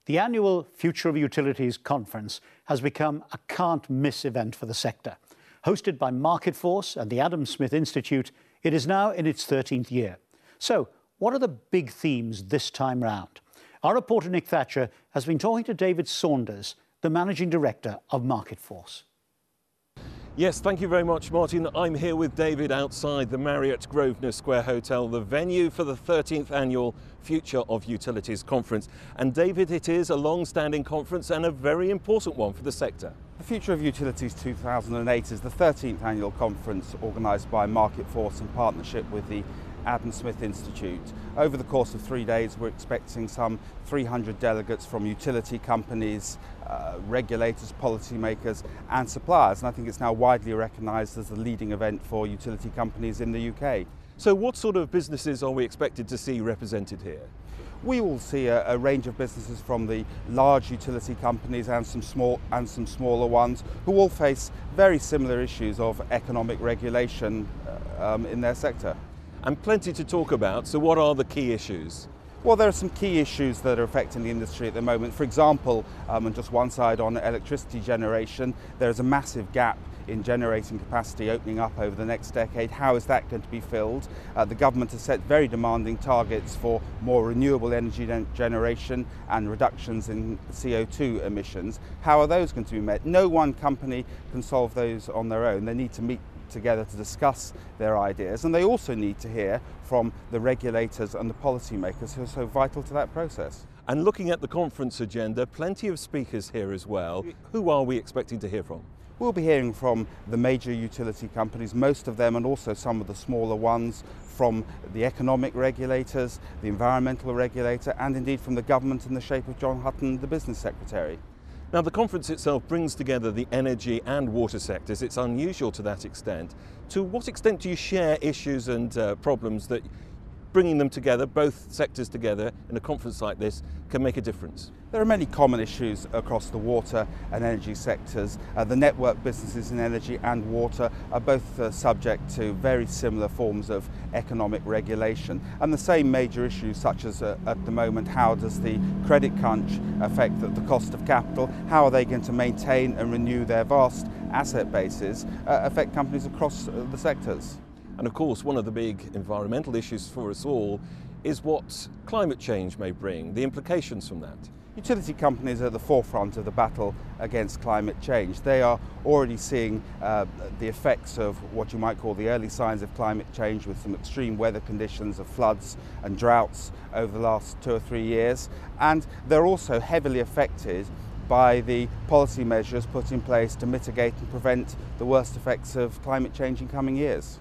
The annual Future of Utilities conference has become a can't-miss event for the sector. Hosted by Marketforce and the Adam Smith Institute, it is now in its 13th year. So, what are the big themes this time round? Our reporter Nick Thatcher has been talking to David Saunders, the Managing Director of Marketforce. Yes, thank you very much, Martin. I'm here with David outside the Marriott Grosvenor Square Hotel, the venue for the 13th annual Future of Utilities conference. And David, it is a long-standing conference and a very important one for the sector. The Future of Utilities 2008 is the 13th annual conference organised by Marketforce in partnership with the Adam Smith Institute. Over the course of 3 days, we're expecting some 300 delegates from utility companies, regulators, policymakers and suppliers, and I think it's now widely recognised as the leading event for utility companies in the UK. So what sort of businesses are we expected to see represented here? We will see a range of businesses from the large utility companies and some smaller ones who all face very similar issues of economic regulation in their sector. And plenty to talk about, so what are the key issues? Well, there are some key issues that are affecting the industry at the moment. For example, on just one side on electricity generation, there is a massive gap in generating capacity opening up over the next decade. How is that going to be filled? The government has set very demanding targets for more renewable energy generation and reductions in CO2 emissions. How are those going to be met? No one company can solve those on their own. They need to meet together to discuss their ideas, and they also need to hear from the regulators and the policymakers who are so vital to that process. And looking at the conference agenda, plenty of speakers here as well. Who are we expecting to hear from? We'll be hearing from the major utility companies, most of them, and also some of the smaller ones, from the economic regulators, the environmental regulator, and indeed from the government in the shape of John Hutton, the Business Secretary. Now, the conference itself brings together the energy and water sectors. It's unusual to that extent. To what extent do you share issues and problems that bringing them together, both sectors together, in a conference like this can make a difference? There are many common issues across the water and energy sectors. The network businesses in energy and water are both subject to very similar forms of economic regulation. And the same major issues, such as at the moment, how does the credit crunch affect the cost of capital? How are they going to maintain and renew their vast asset bases, affect companies across the sectors? And of course, one of the big environmental issues for us all is what climate change may bring, the implications from that. Utility companies are at the forefront of the battle against climate change. They are already seeing the effects of what you might call the early signs of climate change, with some extreme weather conditions of floods and droughts over the last 2 or 3 years. And they're also heavily affected by the policy measures put in place to mitigate and prevent the worst effects of climate change in coming years.